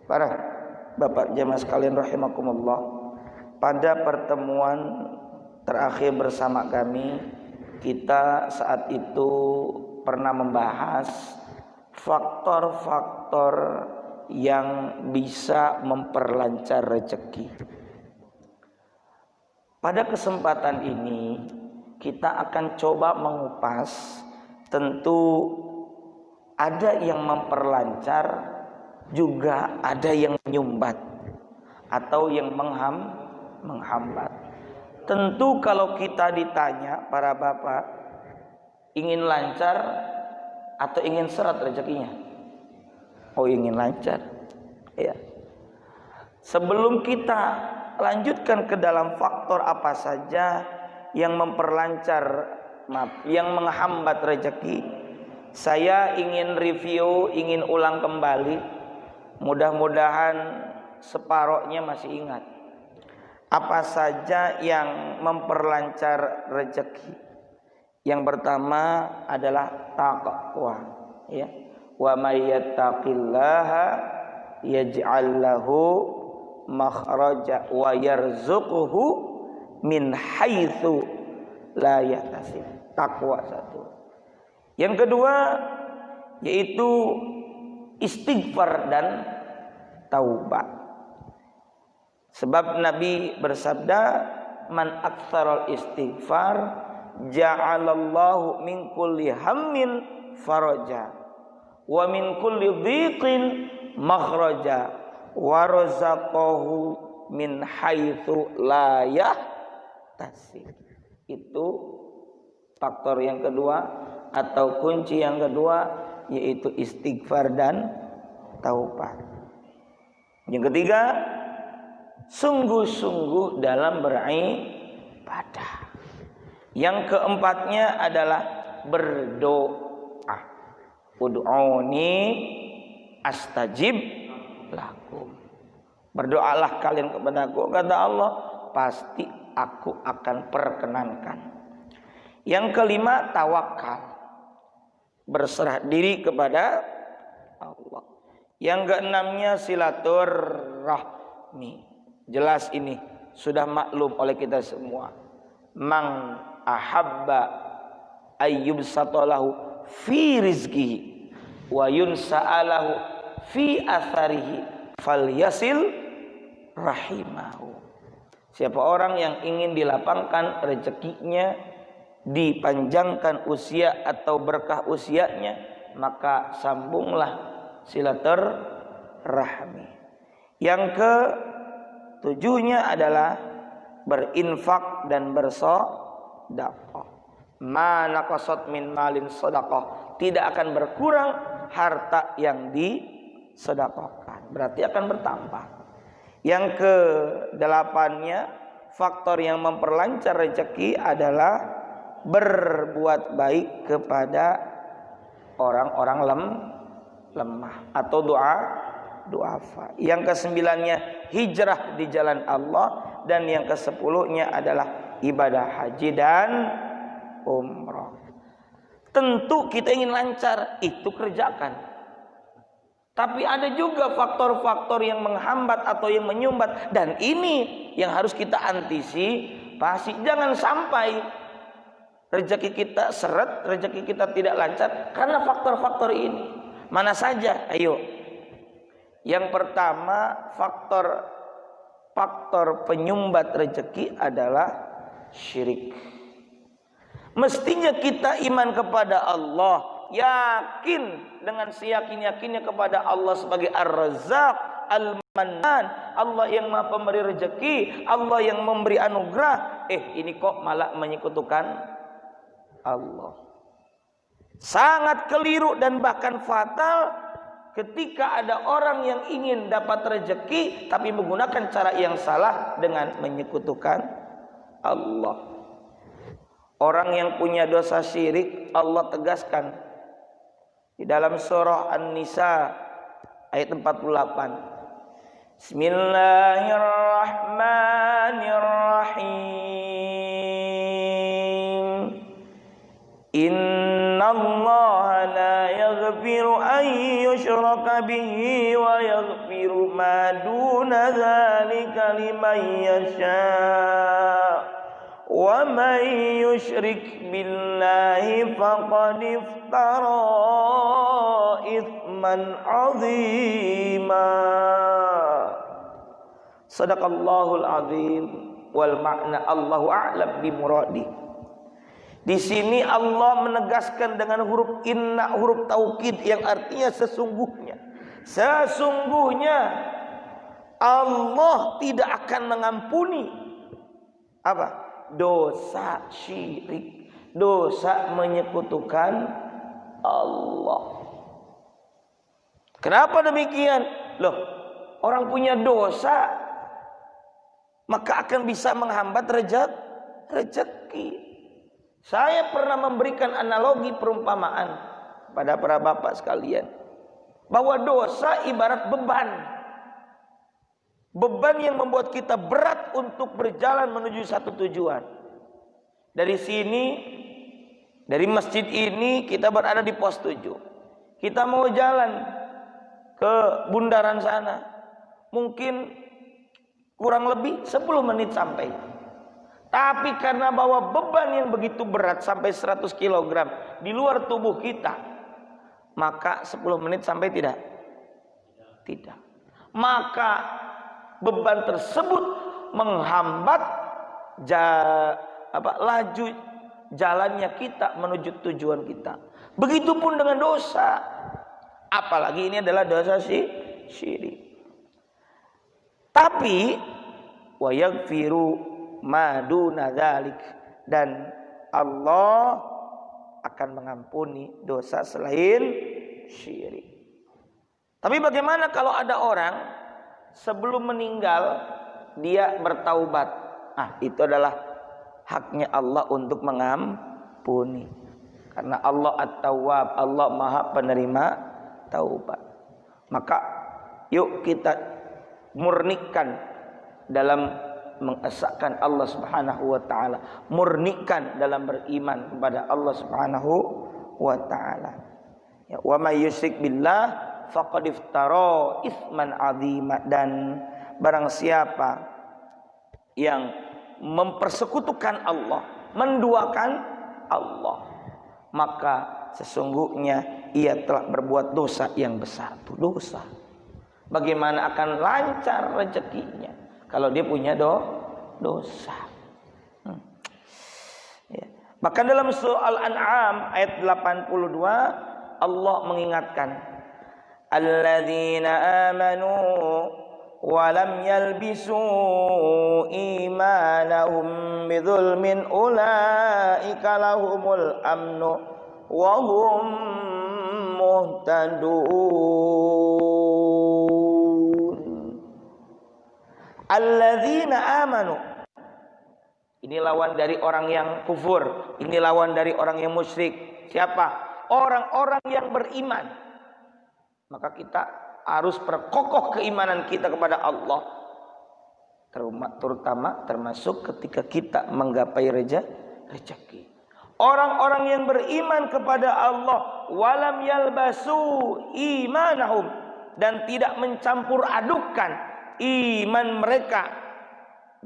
Para Bapak jemaah sekalian rahimakumullah, pada pertemuan terakhir bersama kami, kita saat itu pernah membahas faktor-faktor yang bisa memperlancar rezeki. Pada kesempatan ini kita akan coba mengupas, tentu ada yang memperlancar, juga ada yang menyumbat atau yang menghambat. Tentu kalau kita ditanya para bapak, ingin lancar atau ingin seret rezekinya? Oh, ingin lancar. Ya. Sebelum kita lanjutkan ke dalam faktor apa saja yang memperlancar, yang menghambat rezeki, saya ingin review, ingin ulang kembali. Mudah-mudahan separohnya masih ingat apa saja yang memperlancar rezeki. Yang pertama adalah taqwa, ya. Wa may yattaqillaha yaj'al lahu makhraja wa yarzuqhu min haitsu la yahtasib. Takwa satu. Yang kedua yaitu istighfar dan taubat. Sebab Nabi bersabda, man aktsaral istighfar ja'alallahu min kulli hammin faraja wa min kulli dhiqin makhraja wa razaqahu min haitsu la yahtasib. Itu faktor yang kedua atau kunci yang kedua, yaitu istighfar dan taubat. Yang ketiga, sungguh-sungguh dalam beribadah. Yang keempatnya adalah berdoa. Ud'uni astajib lakum. Berdoalah kalian kepadaku, kata Allah, pasti aku akan perkenankan. Yang kelima, tawakal. Berserah diri kepada Allah. Yang keenamnya silaturahmi. Jelas ini sudah maklum oleh kita semua. Man ahabba ayyub satalahu fi rizqihi wa yunsa'alahu fi atharihi falyasil rahimahu. Siapa orang yang ingin dilapangkan rezekinya, dipanjangkan usia atau berkah usianya, maka sambunglah silaturahmi. Yang ketujuhnya adalah berinfak dan bersedekah. Ma naqasat min malin sedekah, tidak akan berkurang harta yang disedekahkan, berarti akan bertambah. Yang kedelapannya, faktor yang memperlancar rezeki adalah berbuat baik kepada orang-orang lemah atau duafa. Yang kesembilannya hijrah di jalan Allah, dan yang kesepuluhnya adalah ibadah haji dan umrah. Tentu kita ingin lancar, itu kerjakan. Tapi ada juga faktor-faktor yang menghambat atau yang menyumbat, dan ini yang harus kita antisipasi. Jangan sampai rezeki kita seret, rezeki kita tidak lancar karena faktor-faktor ini. Mana saja? Ayo. Yang pertama, faktor penyumbat rezeki adalah syirik. Mestinya kita iman kepada Allah, yakin dengan seyakin-yakinnya kepada Allah sebagai Ar-Razzaq, Al-Mannan, Allah yang Maha Pemberi rezeki, Allah yang memberi anugerah. Ini kok malah menyekutukan Allah. Sangat keliru dan bahkan fatal ketika ada orang yang ingin dapat rezeki tapi menggunakan cara yang salah dengan menyekutukan Allah. Orang yang punya dosa syirik, Allah tegaskan di dalam surah An-Nisa ayat 48. Bismillahirrahmanirrahim. Innallaha la yaghfiru an yushraka bihi wa yaghfiru ma duna dzalika liman yasha. Wa man yusyrik billahi faqad iftara itsman 'azima. Shadaqallahul azim wal makna Allahu a'lam bi muradi. Di sini Allah menegaskan dengan huruf inna, huruf taukid yang artinya sesungguhnya. Sesungguhnya Allah tidak akan mengampuni apa? Dosa syirik, dosa menyekutukan Allah. Kenapa demikian? Loh, orang punya dosa maka akan bisa menghambat rezeki. Saya pernah memberikan analogi perumpamaan pada para bapak sekalian bahwa dosa ibarat beban. Beban yang membuat kita berat untuk berjalan menuju satu tujuan. Dari sini, dari masjid ini kita berada di pos 7. Kita mau jalan ke bundaran sana. Mungkin kurang lebih 10 menit sampai. Tapi karena bawa beban yang begitu berat sampai 100 kg di luar tubuh kita, maka 10 menit sampai tidak? Tidak. Maka beban tersebut menghambat laju jalannya kita menuju tujuan kita. Begitupun dengan dosa. Apalagi ini adalah dosa syirik. Tapi wa yaghfiru ma duna dzalik, dan Allah akan mengampuni dosa selain syirik. Tapi bagaimana kalau ada orang sebelum meninggal dia bertaubat? Itu adalah haknya Allah untuk mengampuni. Karena Allah At-Tawwab, Allah Maha Penerima taubat. Maka yuk kita murnikan dalam mengesahkan Allah Subhanahu wa taala, murnikan dalam beriman kepada Allah Subhanahu wa taala. Ya, wa may yusyrik billah faqad iftara itsman 'azima, dan barang siapa yang mempersekutukan Allah, menduakan Allah, maka sesungguhnya ia telah berbuat dosa yang besar. Itu dosa. Bagaimana akan lancar rezekinya kalau dia punya dosa? Ya. Bahkan dalam surah Al-An'am ayat 82 Allah mengingatkan, alladzina amanu wa lam yalbisu imanahum bidzulmin ulaika lahumul amnu wa hum muhtadun. Alladzina amanu, ini lawan dari orang yang kufur, ini lawan dari orang yang musyrik. Siapa? Orang-orang yang beriman. Maka kita harus perkokoh keimanan kita kepada Allah, terutama termasuk ketika kita menggapai rezeki. Orang-orang yang beriman kepada Allah, walam yalbasu imanahum, dan tidak mencampur adukan iman mereka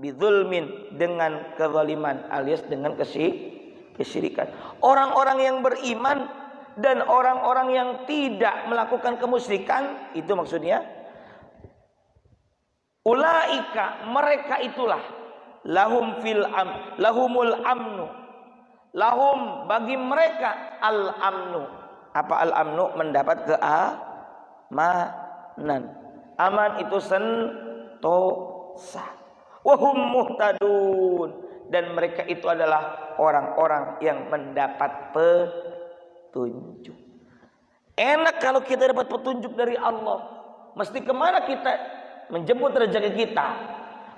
bidzulmin, dengan kezaliman alias dengan kesyirikan. Orang-orang yang beriman dan orang-orang yang tidak melakukan kemusyrikan, itu maksudnya ulaika, mereka itulah lahumul amnu, lahum, bagi mereka, al amnu. Apa al amnu? Mendapat keamanan. Aman itu sentosa. Wahum muhtadun, dan mereka itu adalah orang-orang yang mendapat petunjuk. Enak kalau kita dapat petunjuk dari Allah. Mesti kemana kita menjemput rezeki kita?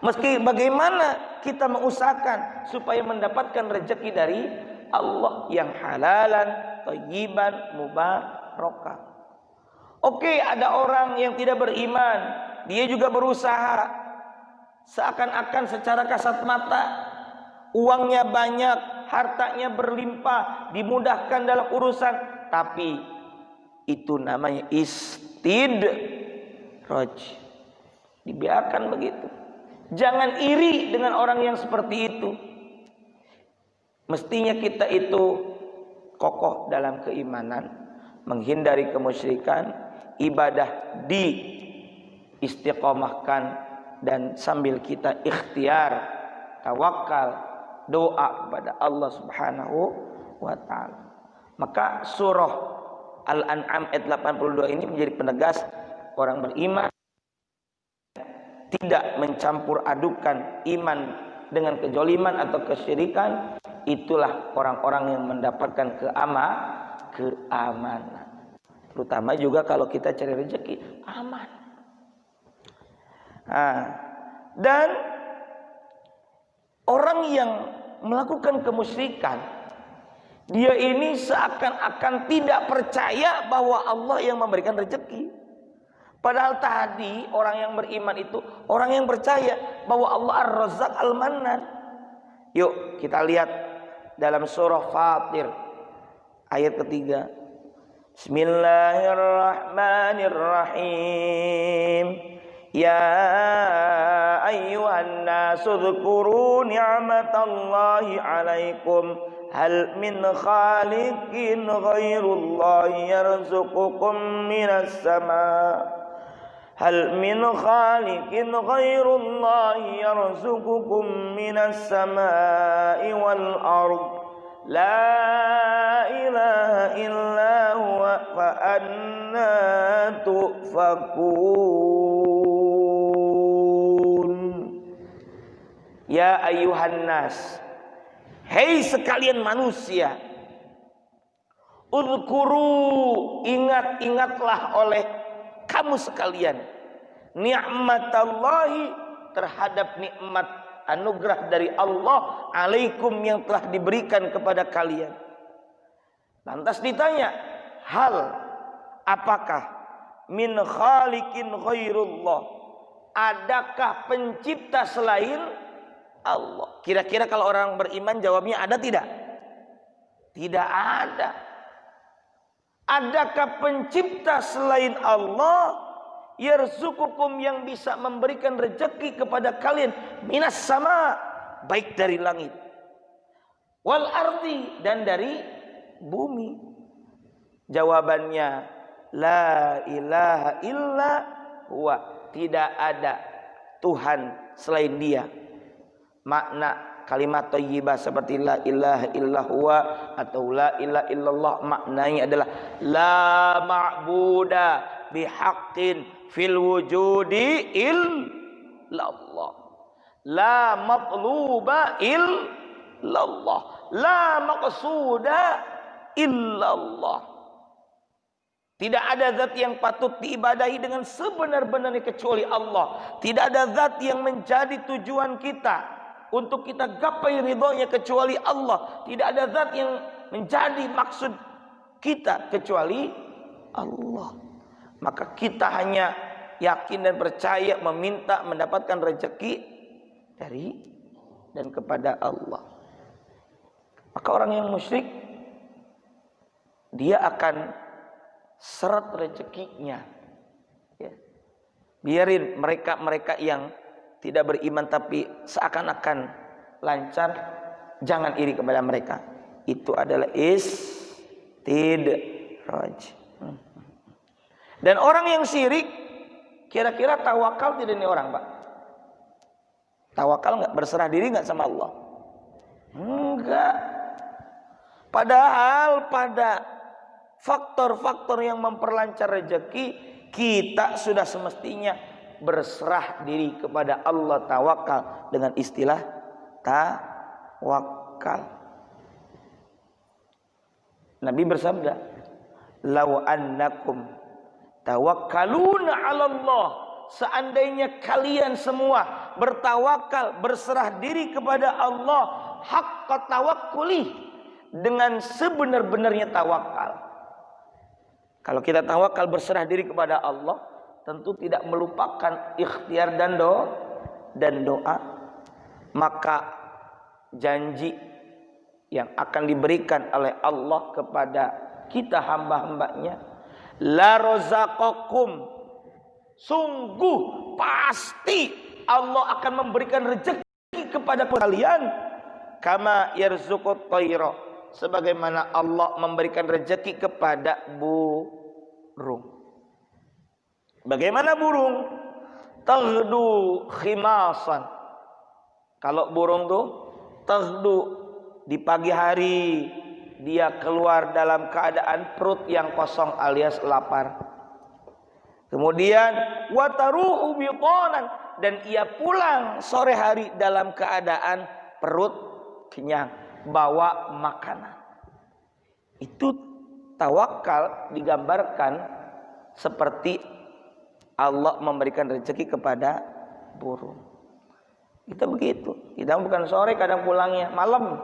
Mesti bagaimana kita mengusahakan supaya mendapatkan rezeki dari Allah yang halalan, thayyiban, mubarakah. Oke, ada orang yang tidak beriman, dia juga berusaha seakan-akan secara kasat mata, uangnya banyak, hartanya berlimpah, dimudahkan dalam urusan, tapi Itu namanya istidraj. Dibiarkan begitu. Jangan iri dengan orang yang seperti itu. Mestinya kita itu kokoh dalam keimanan, menghindari kemusyrikan, ibadah diistiqomahkan, dan sambil kita ikhtiar, tawakal, doa kepada Allah Subhanahu wa ta'ala. Maka surah Al-An'am ayat 82 ini menjadi penegas orang beriman tidak mencampur adukan iman dengan kejoliman atau kesyirikan. Itulah orang-orang yang mendapatkan keamanan. Terutama juga kalau kita cari rezeki, aman. Dan orang yang melakukan kemusyrikan, dia ini seakan-akan tidak percaya bahwa Allah yang memberikan rezeki. Padahal tadi orang yang beriman itu orang yang percaya bahwa Allah Ar-Razzaq Al-Mannan. Yuk kita lihat dalam surah Fatir ayat ketiga. Bismillahirrahmanirrahim. Ya ayyuhan nasu dzkuru ni'matallahi 'alaikum hal min khaliqin ghairullahi yarzuqukum minas sama' hal min khaliqin ghairullahi yarzuqukum minas sama'i wal ard la ilaha illa huwa fa anna tufakun. Ya ayyuhan nas, hei sekalian manusia, udhkuru, ingat-ingatlah oleh kamu sekalian ni'matallahi, terhadap nikmat anugerah dari Allah alaikum yang telah diberikan kepada kalian. Lantas ditanya, hal apakah min khaliqin ghairullah, adakah pencipta selain Allah? Kira-kira kalau orang beriman jawabnya ada tidak? Tidak ada. Adakah pencipta selain Allah yarzuqukum, yang bisa memberikan rezeki kepada kalian, minas sama, baik dari langit, wal ardi, dan dari bumi? Jawabannya la ilaha illa huwa, tidak ada Tuhan selain Dia. Makna kalimat thayyibah seperti la ilaha illa huwa atau la ilaha illallah, maknanya adalah la ma'buda bihaqqin fil wujudi illallah, la matluba illallah, la maqsuda illallah. Tidak ada zat yang patut diibadahi dengan sebenar-benarnya kecuali Allah. Tidak ada zat yang menjadi tujuan kita untuk kita gapai ridhonya kecuali Allah. Tidak ada zat yang menjadi maksud kita kecuali Allah. Maka kita hanya yakin dan percaya, meminta mendapatkan rezeki dari dan kepada Allah. Maka orang yang musyrik, dia akan seret rezekinya, ya. Biarin mereka yang tidak beriman tapi seakan-akan lancar, jangan iri kepada mereka. Itu adalah istidraj. Dan orang yang syirik, kira-kira tawakal tidak nih orang, Pak? Tawakal nggak, berserah diri nggak sama Allah? Enggak. Padahal pada faktor-faktor yang memperlancar rezeki, kita sudah semestinya berserah diri kepada Allah, tawakal, dengan istilah tawakal. Nabi bersabda, "Lau annakum tawakkaluna 'ala Allah", seandainya kalian semua bertawakal, berserah diri kepada Allah, haqqa tawakkuli, dengan sebenar-benarnya tawakal. Kalau kita tawakal, berserah diri kepada Allah, tentu tidak melupakan ikhtiar dan doa, maka janji yang akan diberikan oleh Allah kepada kita hamba-hambanya la razaqakum, sungguh pasti Allah akan memberikan rezeki kepada kalian, kama yarzuqut thaira, sebagaimana Allah memberikan rezeki kepada burung. Bagaimana burung? Taghdu khimasan. Kalau burung tuh taghdu, di pagi hari dia keluar dalam keadaan perut yang kosong alias lapar. Kemudian wataruhu bitanan, dan ia pulang sore hari dalam keadaan perut kenyang, bawa makanan. Itu tawakal digambarkan seperti Allah memberikan rezeki kepada burung. Kita begitu. Kita bukan sore, kadang pulangnya malam.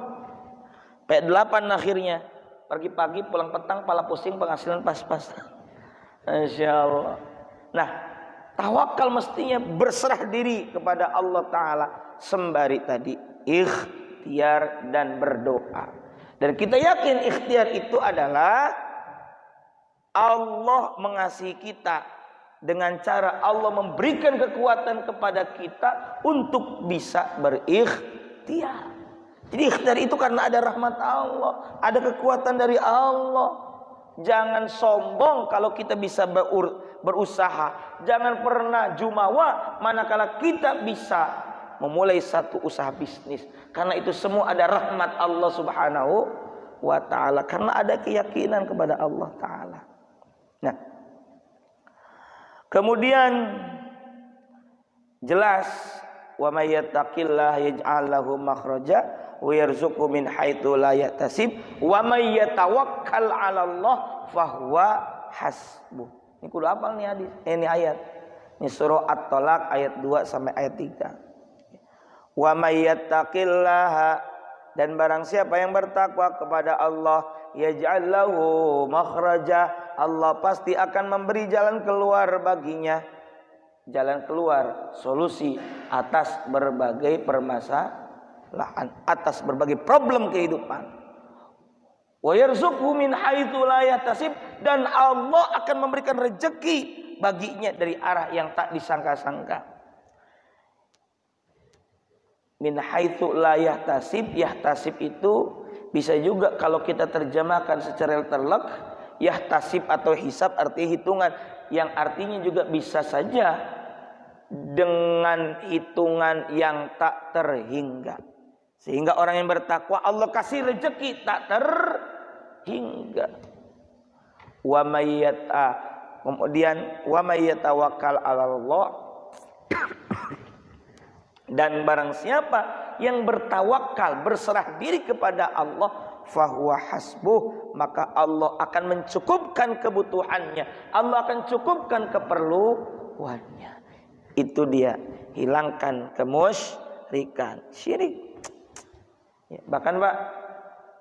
P8 akhirnya. Pagi-pagi pulang petang, pala pusing, penghasilan pas-pasan. Insya Allah. Nah, tawakal mestinya berserah diri kepada Allah Ta'ala, sembari tadi ikhtiar dan berdoa. Dan kita yakin ikhtiar itu adalah Allah mengasihi kita dengan cara Allah memberikan kekuatan kepada kita untuk bisa berikhtiar. Jadi ikhtiar itu karena ada rahmat Allah, ada kekuatan dari Allah. Jangan sombong kalau kita bisa berusaha. Jangan pernah jumawa manakala kita bisa memulai satu usaha bisnis. Karena itu semua ada rahmat Allah Subhanahu wa ta'ala. Karena ada keyakinan kepada Allah Ta'ala. Nah, kemudian jelas, wa may yattaqillaha yaj'al lahu makhraja wa yarzuqhu min haitsu la yahtasib wa may yatawakkal 'ala Allah fahuwa hasbuh. Ini kudu hafal nih hadis, ini ayat. Ini surah At-Talaq ayat 2 sampai ayat 3. Wa may yattaqillaha, dan barang siapa yang bertakwa kepada Allah, yaj'al lahu makhraja, Allah pasti akan memberi jalan keluar baginya. Jalan keluar, solusi atas berbagai permasalahan, atas berbagai problem kehidupan. Wa yarzuqhu min haitsu la yahtasib, dan Allah akan memberikan rezeki baginya dari arah yang tak disangka-sangka. Min haitsu la yahtasib, yahtasib itu bisa juga kalau kita terjemahkan secara terlek, yahtasib atau hisab artinya hitungan, yang artinya juga bisa saja dengan hitungan yang tak terhingga. Sehingga orang yang bertakwa Allah kasih rezeki tak terhingga. Kemudian wa may yatawakkal 'ala Allah, dan barang siapa yang bertawakal, berserah diri kepada Allah, fahuwa hasbuh, maka Allah akan mencukupkan kebutuhannya, Allah akan cukupkan keperluannya. Itu dia, hilangkan kemusyrikan, syirik. Ya, bahkan Pak,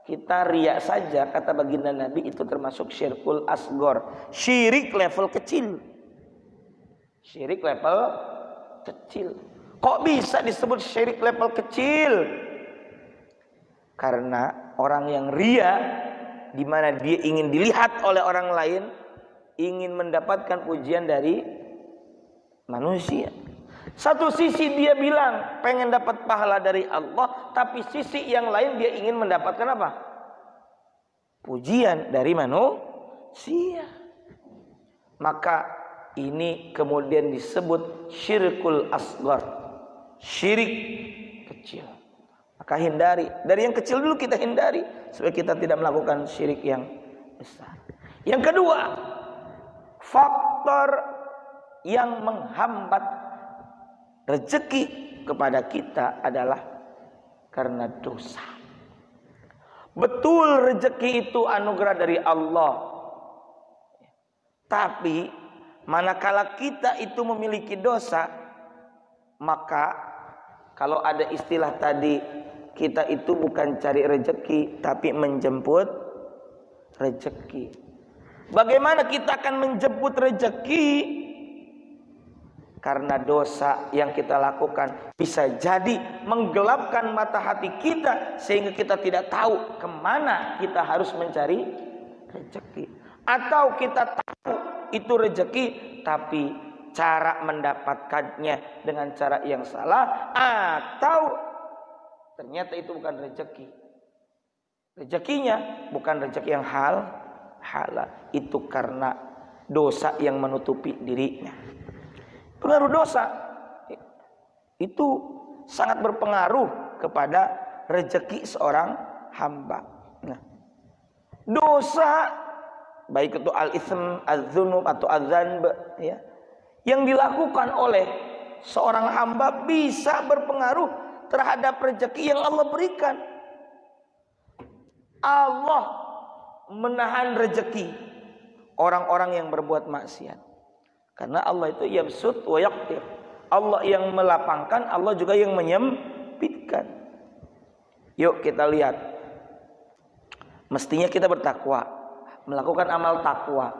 kita riya saja, kata baginda Nabi, itu termasuk syirkul asgor, syirik level kecil. Syirik level kecil. Kok bisa disebut syirik level kecil? Karena orang yang riya, di mana dia ingin dilihat oleh orang lain, ingin mendapatkan pujian dari manusia. Satu sisi dia bilang pengen dapat pahala dari Allah, tapi sisi yang lain dia ingin mendapatkan apa? Pujian dari manusia. Maka ini kemudian disebut syirkul asghar, syirik kecil. Maka hindari, dari yang kecil dulu kita hindari supaya kita tidak melakukan syirik yang besar. Yang kedua, faktor yang menghambat rezeki kepada kita adalah karena dosa. Betul rezeki itu anugerah dari Allah, tapi manakala kita itu memiliki dosa, maka kalau ada istilah tadi, kita itu bukan cari rezeki tapi menjemput rezeki. Bagaimana kita akan menjemput rezeki? Karena dosa yang kita lakukan bisa jadi menggelapkan mata hati kita, sehingga kita tidak tahu kemana kita harus mencari rezeki. Atau kita tahu itu rezeki tapi cara mendapatkannya dengan cara yang salah, atau ternyata itu bukan rezeki. Rezekinya bukan rezeki yang halal, itu karena dosa yang menutupi dirinya. Pengaruh dosa itu sangat berpengaruh kepada rezeki seorang hamba. Nah, dosa baik itu al-itsm, az-dzunub atau az-dzanb ya, yang dilakukan oleh seorang hamba bisa berpengaruh terhadap rezeki yang Allah berikan. Allah menahan rezeki orang-orang yang berbuat maksiat. Karena Allah itu yabsut wa yaqdir. Allah yang melapangkan, Allah juga yang menyempitkan. Yuk kita lihat. Mestinya kita bertakwa, melakukan amal takwa.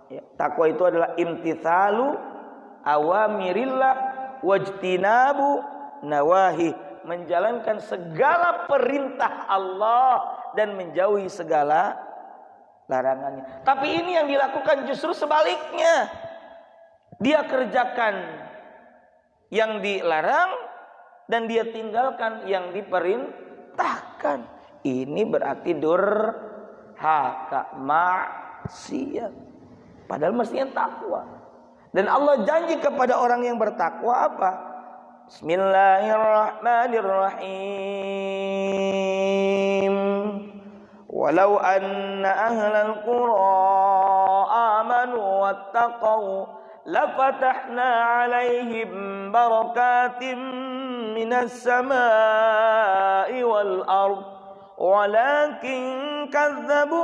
Ya, takwa itu adalah imtithalu awamirillah wajtinabu nawahi, menjalankan segala perintah Allah dan menjauhi segala larangannya. Tapi ini yang dilakukan justru sebaliknya. Dia kerjakan yang dilarang dan dia tinggalkan yang diperintahkan. Ini berarti durhaka, maksiat. Padahal mestinya takwa. Dan Allah janji kepada orang yang bertakwa apa? Bismillahirrahmanirrahim. Walau anna ahlal qura amanu wattaqau lafatahna alaihim barakatim minas samai wal ard walakin kazzabu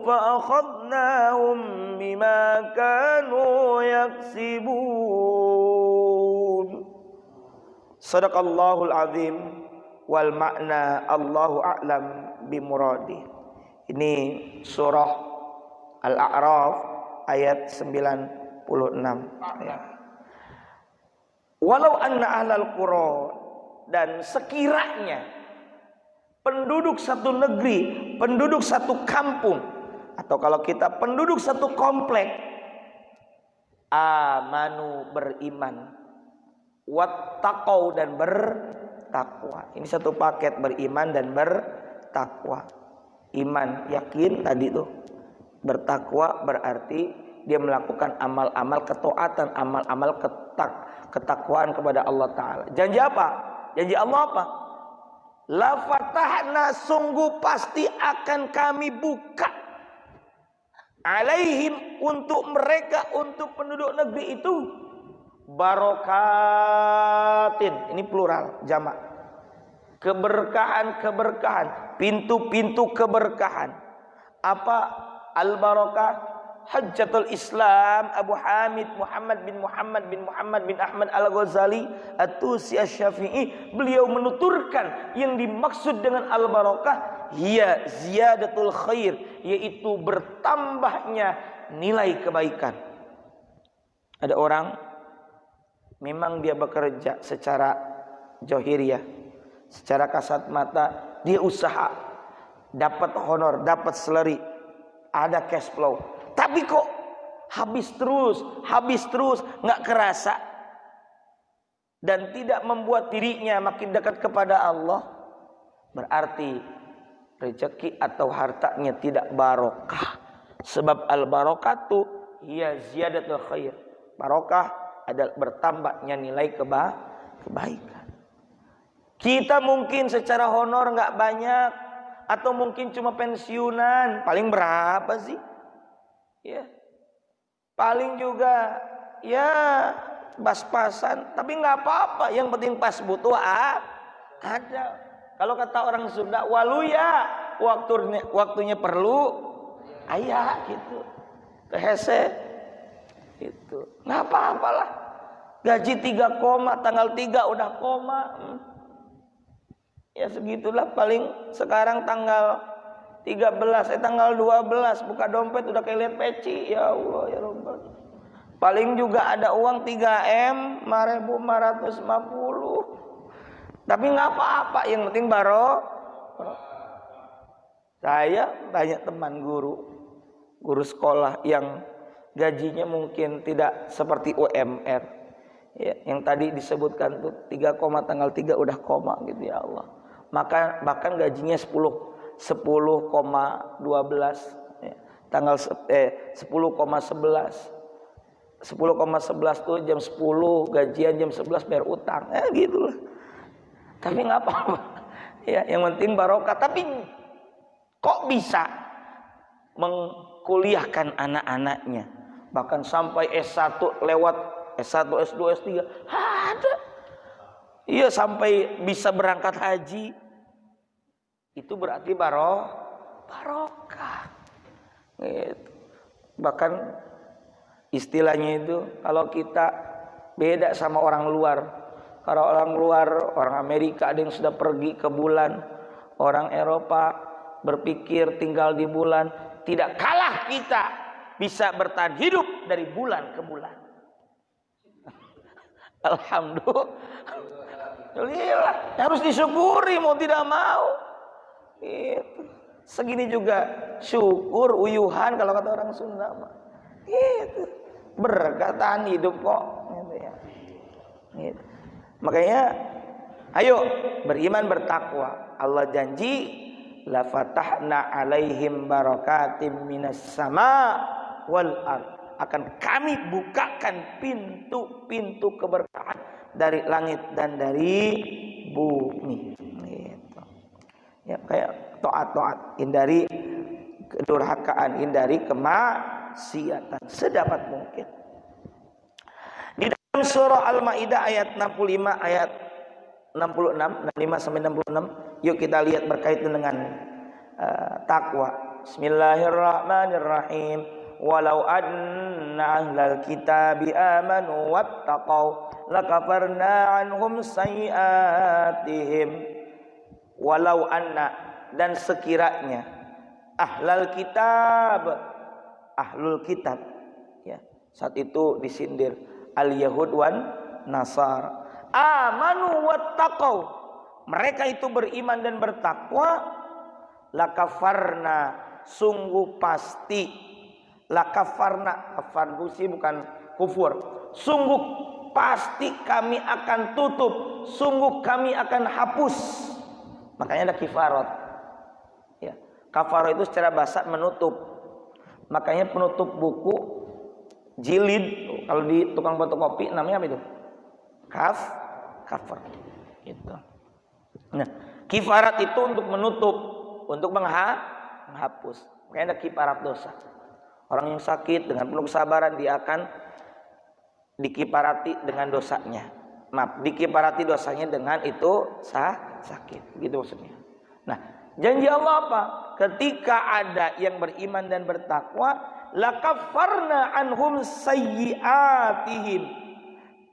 fa akhadnahum bima kanu yaksibun. Sadaqallahul azim wal makna Allahu a'lam bimuradi. Ini surah Al-A'raf ayat 96 ya. Walau anna ahlal qura, dan sekiranya penduduk satu negeri, penduduk satu kampung, atau kalau kita penduduk satu komplek, amanu beriman, wattaqau dan bertakwa. Ini satu paket, beriman dan bertakwa. Iman yakin tadi tuh, bertakwa berarti dia melakukan amal-amal ketaatan, amal-amal ketakwaan kepada Allah Ta'ala. Janji apa? Janji Allah apa? La fatahna, sungguh pasti akan kami buka alaihim, untuk mereka, untuk penduduk negeri itu, barokatin, ini plural, jamak, keberkahan, pintu-pintu keberkahan. Apa al-barakah? Hajjatul Islam Abu Hamid Muhammad bin Ahmad Al-Ghazali At-Tusi Asy-Syafi'i, beliau menuturkan yang dimaksud dengan al-barakah hiya ziyadatul khair, yaitu bertambahnya nilai kebaikan. Ada orang memang dia bekerja secara johiriyah, secara kasat mata, dia usaha, dapat honor, dapat salary, ada cash flow. Tapi kok habis terus, nggak kerasa, dan tidak membuat dirinya makin dekat kepada Allah, berarti rezeki atau hartanya tidak barokah. Sebab al-barakatu hiya ziyadatul khair. Barokah adalah bertambahnya nilai kebaikan. Kita mungkin secara honor nggak banyak, atau mungkin cuma pensiunan, paling berapa sih? Ya, paling juga ya pas-pasan, tapi nggak apa-apa. Yang penting pas butuh ada. Kalau kata orang Sunda, waluya, waktunya perlu, ayah gitu, kehese, itu nggak apa-apalah. Gaji 3 koma, tanggal 3 udah koma, ya segitulah. Paling sekarang tanggal 13, tanggal 12 buka dompet udah kayak lihat peci. Ya Allah ya Rabbal. Paling juga ada uang 3M 5.550. Tapi nggak apa-apa, yang penting Saya banyak teman guru guru sekolah yang gajinya mungkin tidak seperti UMR ya, yang tadi disebutkan tuh 3, tanggal 3 udah koma gitu ya Allah. Maka bahkan gajinya 10,12 ya, tanggal 10,11 tuh jam 10 gajian, jam 11 bayar utang gitulah. Tapi nggak apa-apa ya, yang penting barokah. Tapi kok bisa mengkuliahkan anak-anaknya bahkan sampai S1 lewat S1, S2, S3 ada. Iya, sampai bisa berangkat haji. Itu berarti barokah. Gitu. Bahkan istilahnya itu kalau kita beda sama orang luar. Kalau orang luar, orang Amerika ada yang sudah pergi ke bulan, orang Eropa berpikir tinggal di bulan. Tidak kalah kita bisa bertahan hidup dari bulan ke bulan. Alhamdulillah, harus disyukuri mau tidak mau. Gitu. Segini juga syukur uyuhan kalau kata orang Sunda mah. Gitu. Berkatan hidup kok gitu ya. Gitu. Makanya ayo beriman bertakwa. Allah janji la fatahna alaihim barakatim minas sama wal ard. Akan kami bukakan pintu-pintu keberkahan dari langit dan dari bumi. Gitu. Ya, kayak taat-taat, hindari kedurhakaan, hindari kemaksiatan sedapat mungkin. Di dalam surah Al-Maidah ayat 65 ayat 66 sampai 66, yuk kita lihat berkaitan dengan takwa. Bismillahirrahmanirrahim. Walau anna ahlal kitabi amanu wattaqau lakafarna anhum sayiatihim. Walau anna, dan sekiranya ahlul kitab ya, saat itu disindir al yahud wan nasar, amanu wattaqau, mereka itu beriman dan bertakwa, lakafarna, sungguh pasti, lakafarna, kafar busi bukan kufur, sungguh pasti kami akan tutup, sungguh kami akan hapus. Makanya ada kifarat ya. Kafarah itu secara bahasa menutup. Makanya penutup buku jilid, kalau di tukang fotokopi namanya apa itu? Cover gitu. Nah, kifarat itu untuk menutup, untuk menghapus. Makanya ada kifarat dosa. Orang yang sakit dengan penuh kesabaran dia akan dikifarati dengan dosanya. Maaf, dikifarati dosanya dengan itu sakit, gitu maksudnya. Nah, janji Allah apa? Ketika ada yang beriman dan bertakwa, lakaffarna anhum sayyiatihim,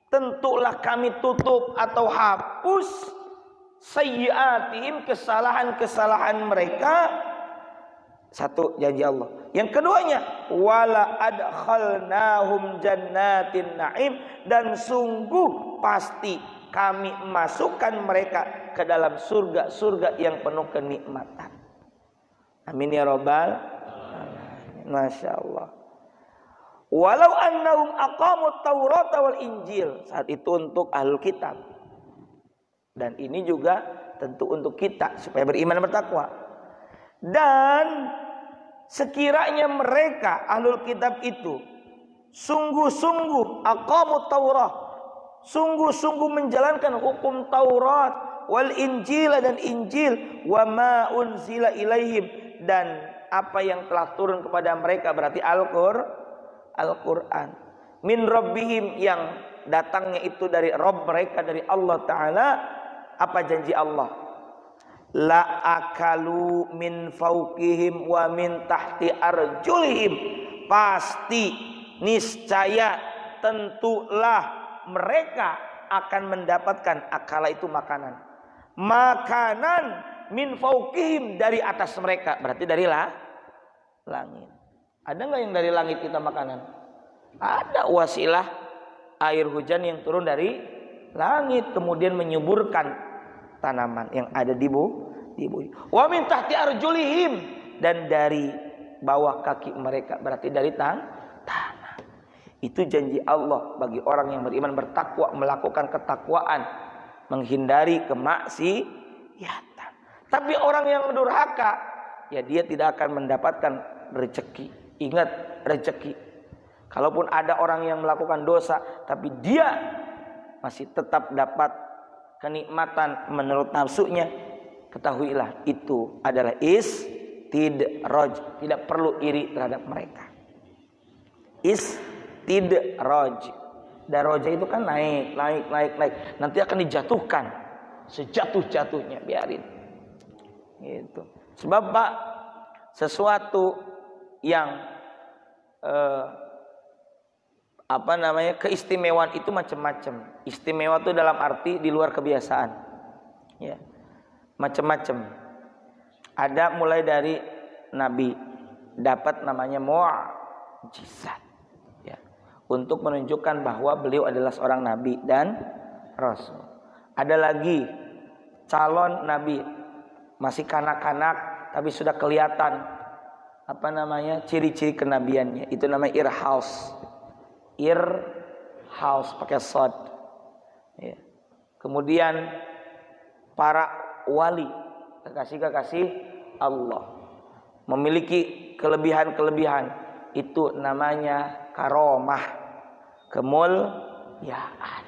tentulah kami tutup atau hapus sayyiatihim, kesalahan-kesalahan mereka. Satu, janji Allah. Yang keduanya, wala adkhalnahum jannatin na'im, dan sungguh pasti kami masukkan mereka ke dalam surga-surga yang penuh kenikmatan. Amin ya rabbal alamin. Masya Allah. Walau annahum aqamut taurata wal injil, saat itu untuk ahlul kitab, dan ini juga tentu untuk kita supaya beriman dan bertakwa. Dan sekiranya mereka ahlul kitab itu sungguh-sungguh aqamut taurah, sungguh-sungguh menjalankan hukum Taurat, wal injil, dan Injil, wa ma unzila ilaihim, dan apa yang telah turun kepada mereka, berarti Al-Quran, min rabbihim, yang datangnya itu dari Rabb mereka, dari Allah Ta'ala. Apa janji Allah? La akalu min fauqihim wa min tahti arjulihim, pasti niscaya tentulah mereka akan mendapatkan, akala itu makanan, min fauqihim, dari atas mereka, berarti dari langit. Ada nggak yang dari langit kita makanan? Ada, wasilah air hujan yang turun dari langit kemudian menyuburkan tanaman yang ada di bumi. Wa min tahti arjulihim, dan dari bawah kaki mereka, berarti dari tanah. Itu janji Allah bagi orang yang beriman, bertakwa, melakukan ketakwaan, menghindari kemaksiatan. Tapi orang yang durhaka, ya dia tidak akan mendapatkan rezeki. Ingat, rezeki. Kalaupun ada orang yang melakukan dosa, tapi dia masih tetap dapat kenikmatan menurut nafsunya, ketahuilah itu adalah istidraj. Tidak perlu iri terhadap mereka. Istidraj. Daraja itu kan naik. Nanti akan dijatuhkan sejatuh-jatuhnya, biarin. Gitu. Sebab Pak, sesuatu yang keistimewaan itu macam-macam. Istimewa itu dalam arti di luar kebiasaan. Ya. Macam-macam. Ada mulai dari Nabi dapat namanya mu'jizat. Ya. Untuk menunjukkan bahwa beliau adalah seorang Nabi dan Rasul. Ada lagi calon Nabi, masih kanak-kanak tapi sudah kelihatan ciri-ciri kenabiannya. Itu namanya irhaus pakai shad. Ya. Kemudian para wali, kekasih Allah, memiliki kelebihan-kelebihan, itu namanya karomah, kemuliaan.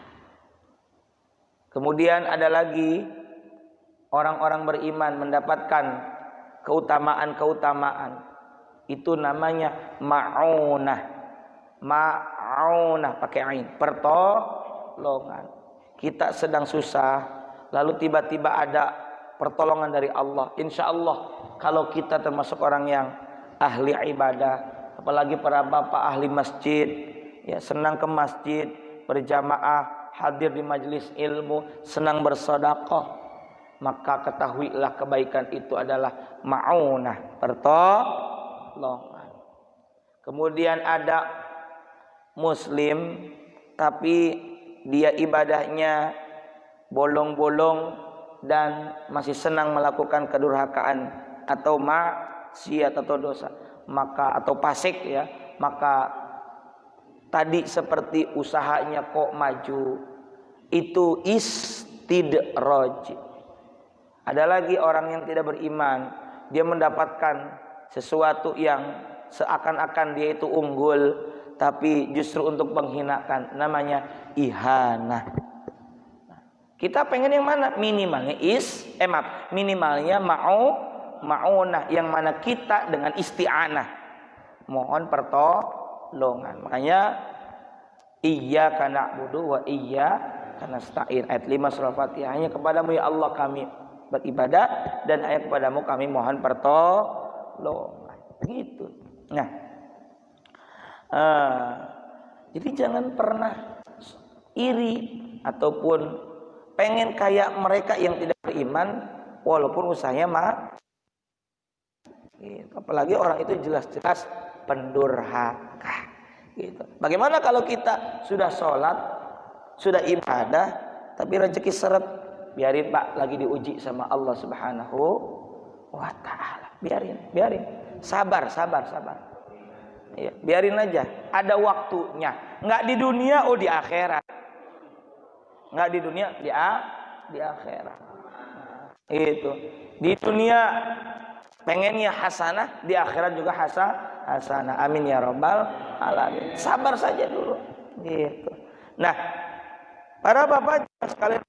Kemudian ada lagi orang-orang beriman mendapatkan keutamaan, itu namanya ma'unah pakai ain, pertolongan. Kita sedang susah, lalu tiba-tiba ada pertolongan dari Allah. Insya Allah kalau kita termasuk orang yang ahli ibadah, apalagi para bapak ahli masjid, ya, senang ke masjid berjamaah, hadir di majelis ilmu, senang bersedekah, maka ketahuilah kebaikan itu adalah ma'unah, pertolongan. Kemudian ada muslim tapi dia ibadahnya bolong-bolong dan masih senang melakukan kedurhakaan atau maksiat atau dosa, maka atau fasik, ya, maka tadi seperti usahanya kok maju, itu istidraj. Ada lagi orang yang tidak beriman, dia mendapatkan sesuatu yang seakan-akan dia itu unggul, tapi justru untuk menghinakan, namanya ihanah. Kita pengen yang mana? Minimalnya minimalnya ma'unah, yang mana kita dengan isti'anah mohon pertolongan. Makanya iyyaka na'budu wa iyyaka nasta'in, ayat 5 surah Fatihah. Hanya kepadamu ya Allah kami beribadah, dan hanya kepadamu kami mohon pertolongan. Gitu. Nah, jadi jangan pernah iri ataupun pengen kayak mereka yang tidak beriman walaupun usahanya gitu. Apalagi orang itu jelas-jelas pendurhaka gitu. Bagaimana kalau kita sudah sholat, sudah ibadah, tapi rezeki seret? Biarin Pak, lagi diuji sama Allah Subhanahu wa ta'ala. Biarin. Sabar. Ya, biarin aja. Ada waktunya. Enggak di dunia, di akhirat. Enggak di dunia, di akhirat. Itu. Di dunia pengennya hasanah, di akhirat juga hasanah. Amin ya rabbal alamin. Sabar saja dulu. Gitu. Nah, para bapak sekalian,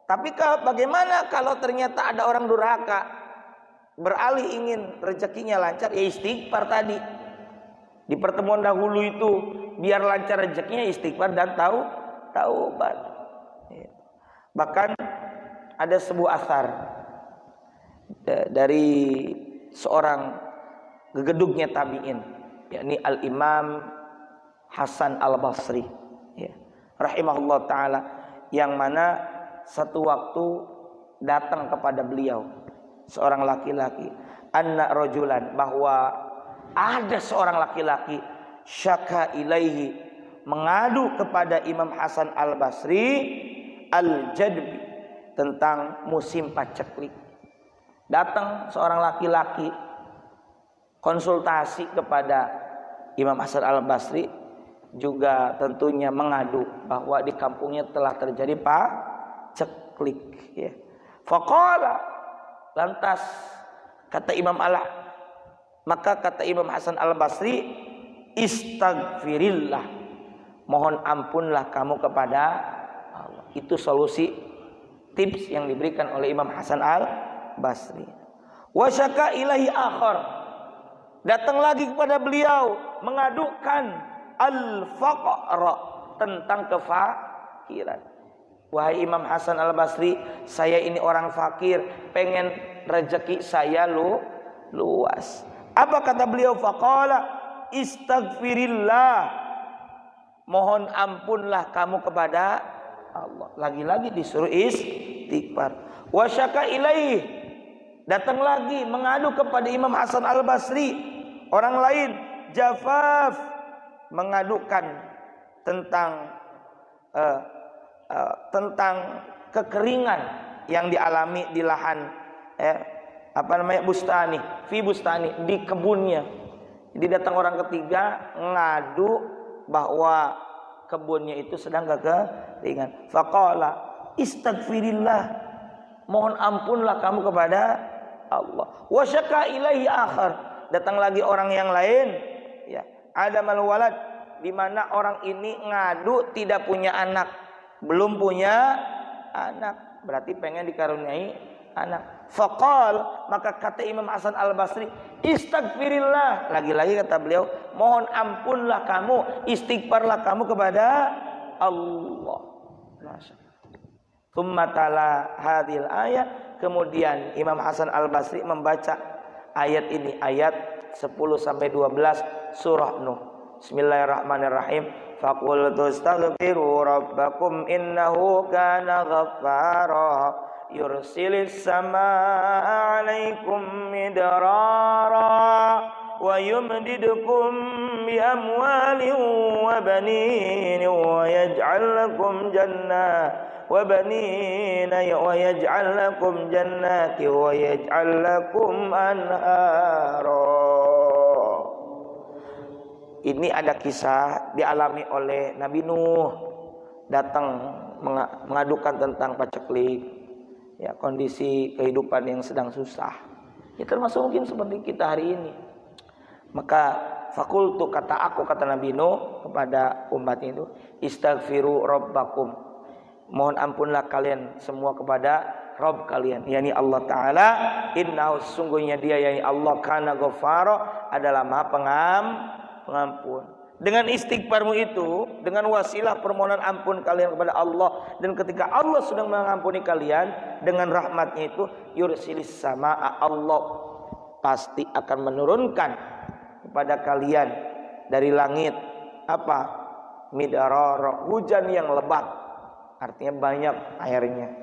tapi bagaimana kalau ternyata ada orang durhaka, beralih ingin rezekinya lancar, ya istighfar tadi. Di pertemuan dahulu itu biar lancar rezekinya, istighfar dan taubat. Bahkan ada sebuah asar dari seorang gegedugnya tabi'in, yakni Al-Imam Hasan Al-Basri, ya, rahimahullah ta'ala, yang mana satu waktu datang kepada beliau seorang laki-laki, anna rajulan, bahwa ada seorang laki-laki, syaka ilaihi, mengadu kepada Imam Hasan Al-Basri, al-jadbi, tentang musim paceklik. Datang seorang laki-laki konsultasi kepada Imam Hasan al-Basri, juga tentunya mengadu bahwa di kampungnya telah terjadi paceklik ya. Faqala, lantas kata maka kata Imam Hasan al-Basri, istaghfirillah, mohon ampunlah kamu kepada Allah. Itu solusi, tips yang diberikan oleh Imam Hasan al-Basri. Wa syaka ilahi akhar, datang lagi kepada beliau mengadukan al-faqra, tentang kefakiran. Wahai Imam Hasan al-Basri, saya ini orang fakir, pengen rezeki saya luas. Apa kata beliau? Faqala istaghfirillah, mohon ampunlah kamu kepada Allah. Lagi-lagi disuruh istighfar. Wa syaka ilaih, datang lagi mengadu kepada Imam Hasan al-Basri orang lain, jafaf, mengadukan tentang kekeringan yang dialami di lahan bustani, di kebunnya. Jadi datang orang ketiga ngadu bahwa kebunnya itu sedang kekeringan. Faqala istaghfirillah, mohon ampunlah kamu kepada Allah. Wa syaka ilaihi akhar, datang lagi orang yang lain ya, adamal walad, di mana orang ini ngadu tidak punya anak, belum punya anak, berarti pengen dikaruniai anak. Faqal, maka kata Imam Hasan al-Basri, istaghfirillah, lagi-lagi kata beliau, mohon ampunlah kamu, istighfarlah kamu kepada Allah. Tsumma tala hadhil ayat, kemudian Imam Hasan al-Basri membaca ayat ini, ayat 10 sampai 12 surah Nuh. Bismillahirrahmanirrahim. Faqultu astaghfiru rabbakum innahu kana ghaffara yursilis samaa 'alaikum midrara wa yumdidukum bi amwalin wa banin wa yaj'al lakum jannati wa yaj'al lakum anhara. Ini ada kisah dialami oleh Nabi Nuh, datang mengadukan tentang paceklik, ya, kondisi kehidupan yang sedang susah. Ya, termasuk mungkin seperti kita hari ini. Maka fakultu, kata Nabi Nuh kepada umat itu, istaghfiru rabbakum, mohon ampunlah kalian semua kepada Rabb kalian, yakni Allah Ta'ala. Innahu, sungguhnya dia, yakni Allah, kana ghafara, adalah maha pengampun. Dengan istighfarmu itu, dengan wasilah permohonan ampun kalian kepada Allah, dan ketika Allah sudah mengampuni kalian dengan rahmatnya itu, yursilis samaa, Allah pasti akan menurunkan kepada kalian dari langit midarara, hujan yang lebat, artinya banyak airnya.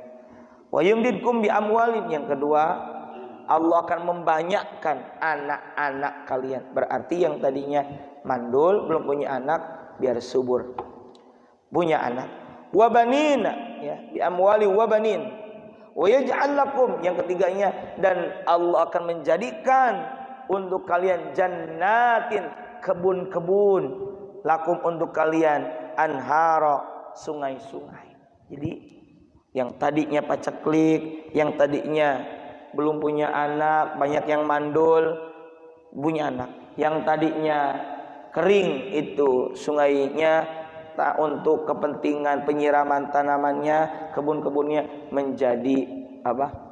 Wa yumdidkum bi amwalin, yang kedua, Allah akan membanyakkan anak-anak kalian. Berarti yang tadinya mandul, belum punya anak, biar subur, punya anak. Wa banina, ya, bi amwali wa banin. Wa yaj'al lakum, yang ketiganya, dan Allah akan menjadikan untuk kalian jannatin, kebun-kebun, lakum, untuk kalian, anhara, sungai-sungai. Jadi yang tadinya paceklik, yang tadinya belum punya anak, banyak yang mandul, punya anak. Yang tadinya kering itu sungainya, tak untuk kepentingan penyiraman tanamannya, kebun-kebunnya menjadi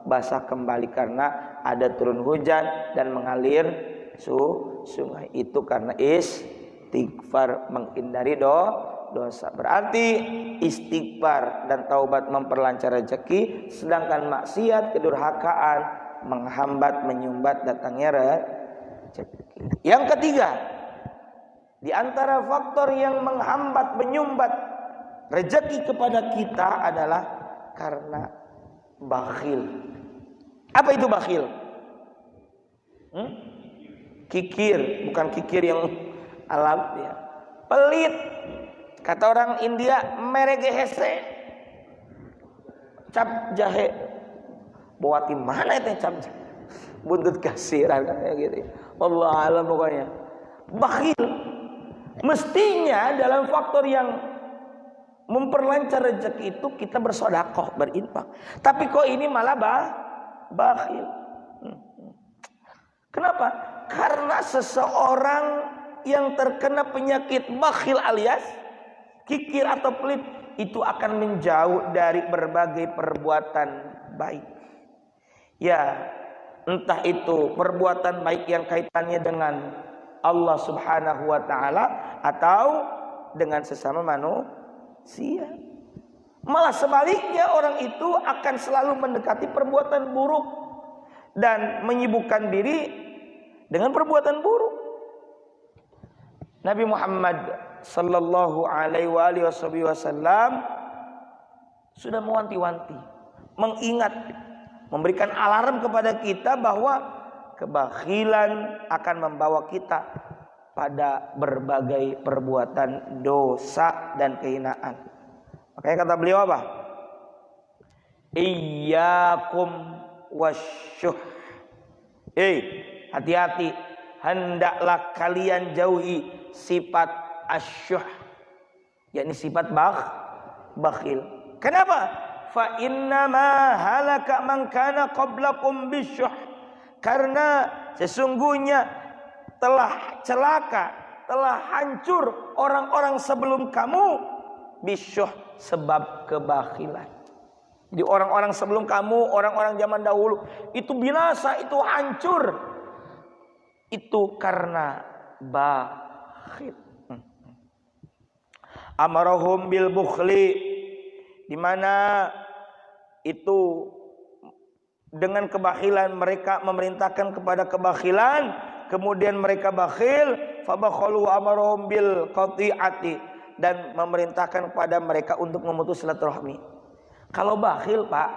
basah kembali karena ada turun hujan dan mengalir sungai. Itu karena istighfar, menghindari dosa. Berarti istighfar dan taubat memperlancar rezeki, sedangkan maksiat, kedurhakaan menghambat, menyumbat datangnya rezeki. Yang ketiga, di antara faktor yang menghambat, menyumbat rezeki kepada kita adalah karena bakhil. Apa itu bakhil? Kikir, bukan kikir yang alam, ya. Pelit. Kata orang India, merege hese, cap jahe, buat di mana itu cap jahe? buntut kasiran kayak gitu. Wallahu a'lam pokoknya. Bakhil mestinya dalam faktor yang memperlancar rezeki itu kita bersedekah, berinfak. Tapi kok ini malah bakhil. Kenapa? Karena seseorang yang terkena penyakit bakhil alias kikir atau pelit itu akan menjauh dari berbagai perbuatan baik. Ya, entah itu perbuatan baik yang kaitannya dengan Allah Subhanahu wa taala atau dengan sesama manusia. Malah sebaliknya orang itu akan selalu mendekati perbuatan buruk dan menyibukkan diri dengan perbuatan buruk. Nabi Muhammad sallallahu alaihi wasallam sudah mewanti-wanti, mengingat, memberikan alarm kepada kita bahwa kebakhilan akan membawa kita pada berbagai perbuatan dosa dan kehinaan. Makanya kata beliau apa? Iyyakum wasyuh. Hati-hati, hendaklah kalian jauhi sifat asyuh, yakni sifat bakhil. Kenapa? Fa inna ma halaka man kana qablakum bisyuh. Karena sesungguhnya telah celaka, telah hancur orang-orang sebelum kamu bisyuh, sebab kebakhilan. Jadi orang-orang sebelum kamu, orang-orang zaman dahulu itu binasa, itu hancur. Itu karena bakhil. Amarahum bil bukhli, di mana itu dengan kebakhilan mereka memerintahkan kepada kebakhilan, kemudian mereka bakhil, fabakhalu amarahum bil qati'ati, dan memerintahkan kepada mereka untuk memutus silaturahmi. Kalau bakhil, Pak,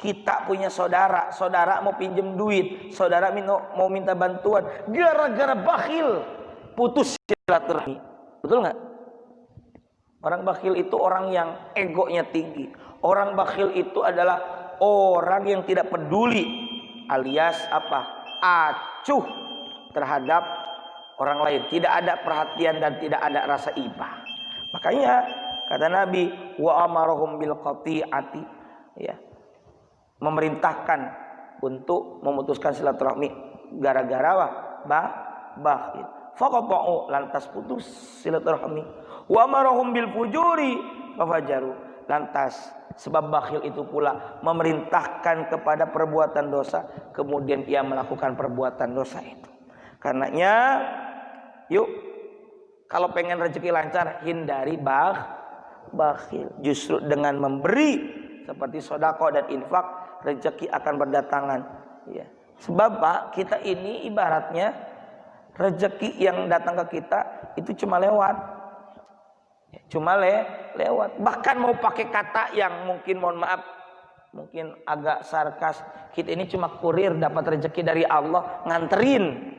kita punya saudara mau pinjam duit, saudara mau minta bantuan, gara-gara bakhil putus silaturahmi. Betul nggak? Orang bakhil itu orang yang egonya tinggi. Orang bakhil itu adalah orang yang tidak peduli, alias apa? Acuh terhadap orang lain, tidak ada perhatian dan tidak ada rasa iba. Makanya kata Nabi, wa amarahum bil qati'ati, ya, memerintahkan untuk memutuskan silaturahmi gara-gara apa? Bakhil. Faqata'u, lantas putus silaturahmi. Wa amarahum bil fujuri fafajaru, lantas sebab bakhil itu pula memerintahkan kepada perbuatan dosa, kemudian ia melakukan perbuatan dosa itu. Karenanya yuk, kalau pengen rezeki lancar, hindari bakhil. Justru dengan memberi seperti sedekah dan infak, rezeki akan berdatangan. Ya. Sebab Pak, kita ini ibaratnya rezeki yang datang ke kita itu cuma lewat. Cuma lewat. Bahkan mau pakai kata yang mungkin, mohon maaf, mungkin agak sarkas, kita ini cuma kurir dapat rezeki dari Allah, nganterin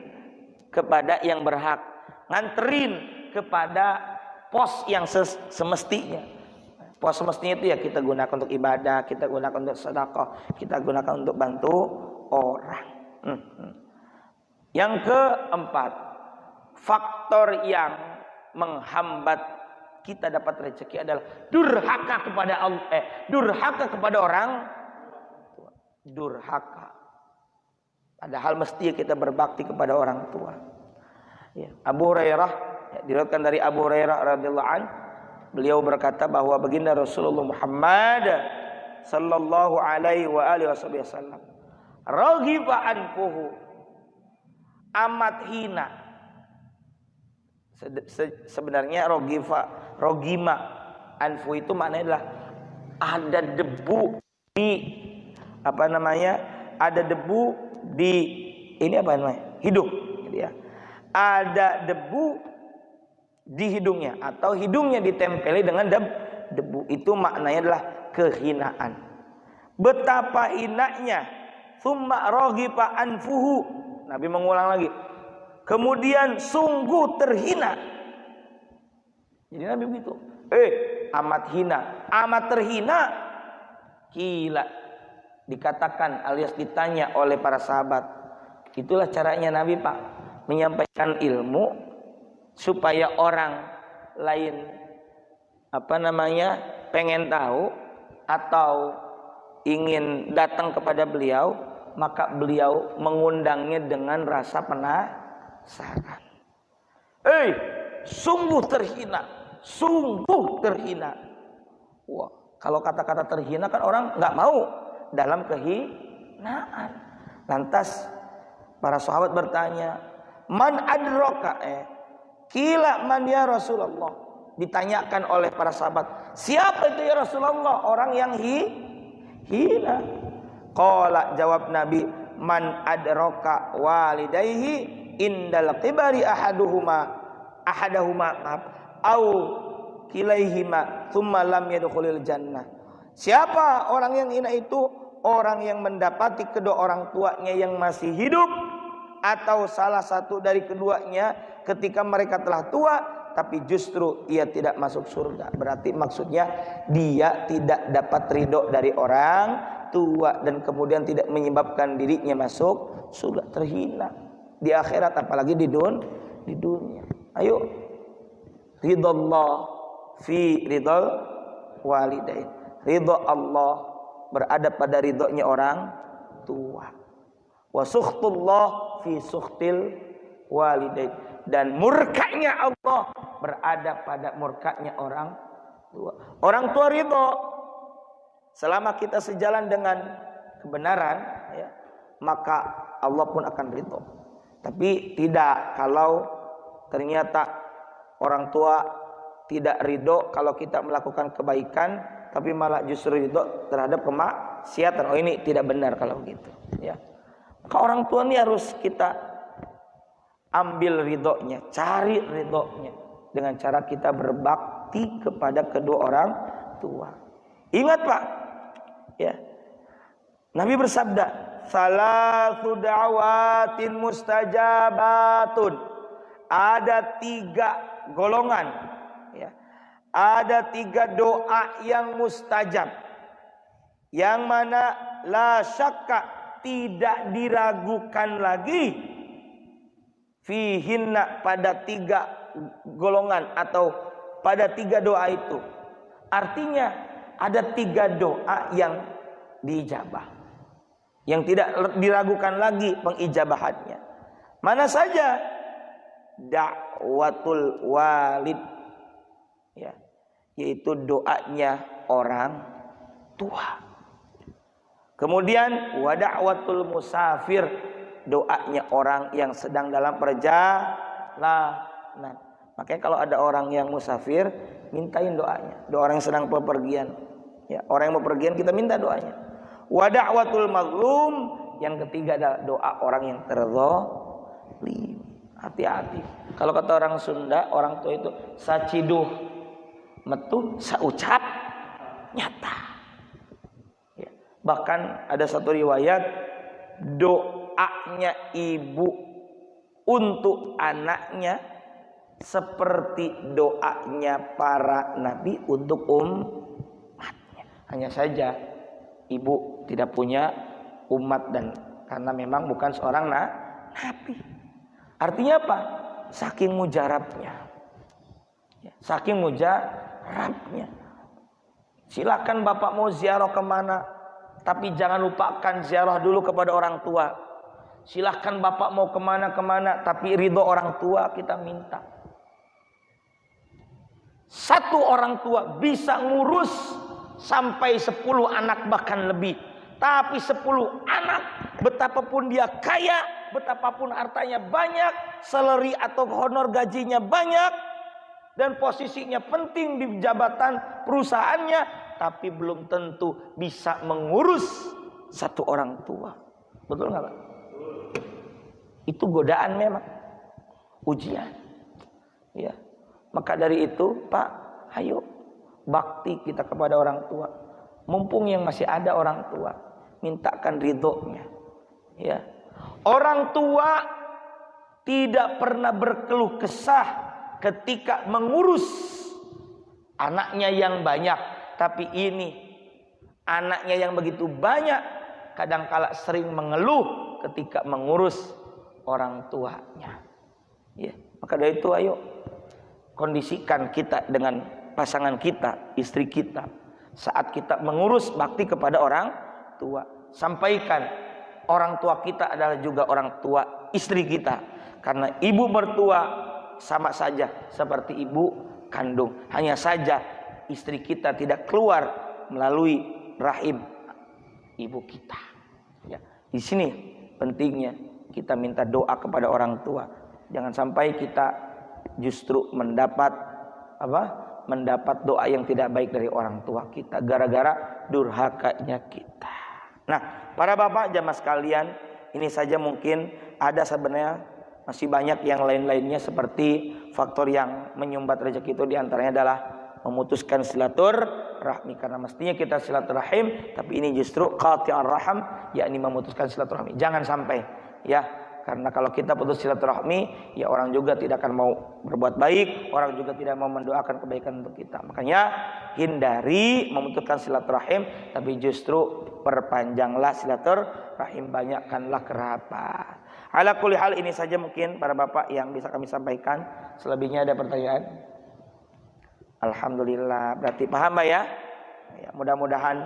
kepada yang berhak, nganterin kepada pos yang semestinya. Pos semestinya itu ya kita gunakan untuk ibadah, kita gunakan untuk sedekah, kita gunakan untuk bantu orang. Yang keempat, faktor yang menghambat kita dapat rezeki adalah durhaka kepada Allah, durhaka kepada orang tua. Durhaka. Padahal mesti kita berbakti kepada orang tua. Ya. Abu Hurairah, ya, diriwayatkan dari Abu Hurairah radhiyallahu an, beliau berkata bahwa baginda Rasulullah Muhammad sallallahu alaihi wa alihi wasallam, raghiba anfuhu, amat hina. Sebenarnya rogima anfu itu maknanya adalah ada debu di ada debu di hidung, gitu ya. Ada debu di hidungnya atau hidungnya ditempeli dengan debu, itu maknanya adalah kehinaan. Betapa hinanya. Tsumma raghiba anfuhu, Nabi mengulang lagi, kemudian sungguh terhina. Jadi Nabi begitu. Amat hina, amat terhina. Gila. Dikatakan alias ditanya oleh para sahabat, Itulah caranya Nabi, Pak, menyampaikan ilmu supaya orang lain pengen tahu atau ingin datang kepada beliau, maka beliau mengundangnya dengan rasa penasaran. Sungguh terhina, sungguh terhina. Wah, kalau kata-kata terhina kan orang nggak mau dalam kehinaan. Lantas para sahabat bertanya, man adraka kila man ya Rasulullah. Ditanyakan oleh para sahabat, siapa itu ya Rasulullah orang yang hina? Qala, jawab Nabi, man adraka walidayhi indal qibari ahadahuma au kilaihima thumma lam yadkhulil jannah. Siapa orang yang hina itu? Orang yang mendapati kedua orang tuanya yang masih hidup atau salah satu dari keduanya ketika mereka telah tua, tapi justru ia tidak masuk surga. Berarti maksudnya dia tidak dapat ridho dari orang tua dan kemudian tidak menyebabkan dirinya masuk surga. Terhina di akhirat, apalagi di dunia. Ayo, ridallah fi ridal walidain. Ridho Allah berada pada ridhonya orang tua. Wa sukhtullah fi sukhtil walidain. Dan murkanya Allah berada pada murkanya orang tua. Orang tua ridho selama kita sejalan dengan kebenaran, ya, maka Allah pun akan ridho. Tapi tidak kalau ternyata orang tua tidak ridho kalau kita melakukan kebaikan, tapi malah justru ridho terhadap kemaksiatan. Oh, ini tidak benar kalau begitu, ya. Maka orang tua ini harus kita ambil ridhonya, cari ridhonya dengan cara kita berbakti kepada kedua orang tua. Ingat, Pak, ya, Nabi bersabda, salasu da'watin mustajabatun. Ada 3 golongan, ya. Ada 3 doa yang mustajab, yang mana la syakka, tidak diragukan lagi, fihinna, pada 3 golongan atau pada 3 doa itu. Artinya ada 3 doa yang diijabah, yang tidak diragukan lagi pengijabahannya. Mana saja? Da'watul walid, ya, yaitu doanya orang tua. Kemudian wa da'watul musafir, doanya orang yang sedang dalam perjalanan. Makanya kalau ada orang yang musafir, mintain doanya. Doa orang yang sedang bepergian, ya, orang yang bepergian kita minta doanya. Wa da'watul mazlum, yang ketiga adalah doa orang yang terzalim. Hati-hati. Kalau kata orang Sunda, orang tua itu saciduh metu saucap nyata. Ya. Bahkan ada satu riwayat, doanya ibu untuk anaknya seperti doanya para nabi untuk umatnya. Hanya saja ibu tidak punya umat, dan karena memang bukan seorang nabi. Artinya apa? Saking mujarabnya, ya, saking mujarabnya. Silakan bapak mau ziarah kemana, tapi jangan lupakan ziarah dulu kepada orang tua. Silahkan bapak mau kemana-kemana, tapi ridho orang tua kita minta. Satu orang tua bisa ngurus sampai 10 anak bahkan lebih. Tapi 10 anak, betapapun dia kaya, betapapun hartanya banyak, salary atau honor gajinya banyak, dan posisinya penting di jabatan perusahaannya, tapi belum tentu bisa mengurus satu orang tua. Betul nggak, Pak? Itu godaan memang, ujian. Ya, maka dari itu, Pak, ayo bakti kita kepada orang tua. Mumpung yang masih ada orang tua, mintakan ridhonya. Ya, orang tua tidak pernah berkeluh kesah ketika mengurus anaknya yang banyak. Tapi ini anaknya yang begitu banyak, kadangkala sering mengeluh ketika mengurus orang tuanya. Ya, maka dari itu ayo kondisikan kita dengan pasangan kita, istri kita, saat kita mengurus bakti kepada orang tua. Sampaikan orang tua kita adalah juga orang tua istri kita, karena ibu mertua sama saja seperti ibu kandung. Hanya saja istri kita tidak keluar melalui rahim ibu kita. Ya, di sini pentingnya kita minta doa kepada orang tua. Jangan sampai kita justru mendapat doa yang tidak baik dari orang tua kita gara-gara durhakanya kita. Nah, para bapak jamaah sekalian, ini saja mungkin ada sebenarnya masih banyak yang lain-lainnya seperti faktor yang menyumbat rezeki itu diantaranya adalah memutuskan silaturahmi, karena mestinya kita silaturahim, tapi ini justru qati'ar raham, yakni memutuskan silaturahmi. Jangan sampai ya. Karena kalau kita putus silaturahmi, ya orang juga tidak akan mau berbuat baik, orang juga tidak mau mendoakan kebaikan untuk kita. Makanya hindari memutuskan silaturahim, tapi justru perpanjanglah silaturahim, banyakkanlah kerabat. Ala kulli hal, ini saja mungkin para bapak yang bisa kami sampaikan. Selebihnya ada pertanyaan? Alhamdulillah, berarti paham ya? Ya, mudah-mudahan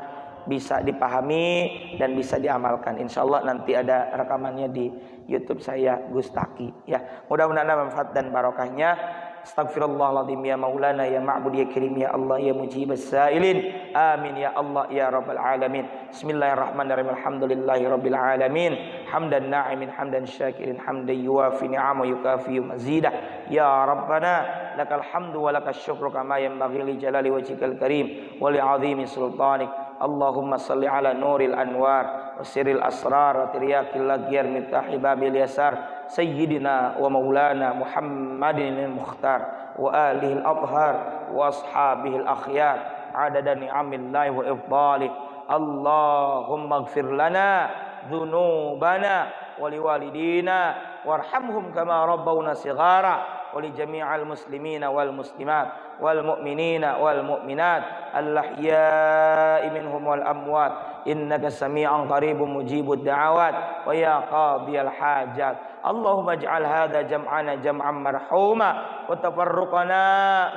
bisa dipahami dan bisa diamalkan. Insyaallah nanti ada rekamannya di YouTube saya, Gustaki. Ya, mudah-mudahan ada manfaat dan barokahnya. Astaghfirullahaladzim ya maulana ya ma'bud ya karim ya Allah ya mujibas sa'ilin. Amin ya Allah ya rabbal alamin. Bismillahirrahmanirrahim. Alhamdulillahi rabbil alamin. Hamdan na'imin hamdan syakirin hamdan yuwafi ni'ama yukafi mazidah. Ya Rabbana lakal hamdu wa lakal syukru kama yanbaghi li jalali wajhikal karim wa li 'azimi sultanik. Allahumma salli ala nuril anwar wa sirril asrar wa tiryakil lagyar mitahi babil yasar sayyidina wa maulana Muhammadin al-mukhtar wa alihi al-abhar wa ashabihi al-akhyar adada ni'amillahi wa ifdalih. Allahumma ighfir lana dhunubana wa liwalidina warhamhum kama rabbawna sighara wa li jami'al muslimina wal muslimat wal mu'minina wal mu'minat al-ahya'i minhum wal amwat innaka sami'an qaribun mujibud da'awat wa ya qadiyal hajat. Allahumma ij'al hadha jam'ana jam'an marhuma wa tafarruqana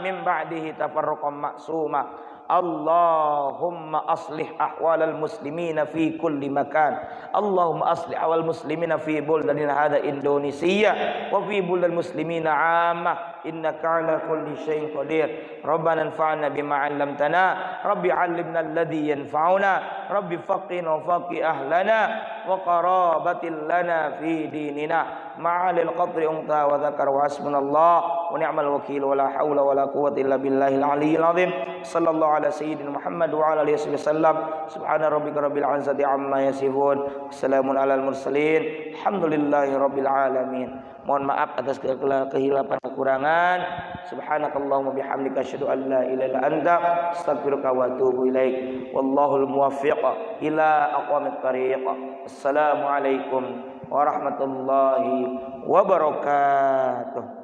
min ba'dihi tafarruqan ma'suma. Allahumma aslih ahwalal muslimina fi kulli makan. Allahumma aslih ahwal muslimina fi buldanina hadha Indonesia wa fi buldal muslimina 'ammah innaka 'ala kulli syai'in qadir. Rabbana anfa'na bima 'allamtana, Rabbi 'allimna alladhi yanfa'una, Rabbi faqihna wa faqih ahlana wa qarabatil lana fi dinina ma'alil qadri unta wa dzakar wa hasbunallah wa ni'mal wakil wa la haula wa la quwwata illa billahil aliyyil azim. Sallallahu ala sayyidina Muhammad wa ala alihi wasallam. Subhana rabbika rabbil izzati amma yasifun. Wassalamun alal mursalin. Alhamdulillahi rabbil alamin. Mohon maaf atas kehilapan kekurangan. Subhanakallahumma bihamdika asyhadu an la ilaha illa anta astaghfiruka wa atubu ilaik. Wallahul muwaffiq ila aqwamit thariq. Assalamualaikum warahmatullahi wabarakatuh.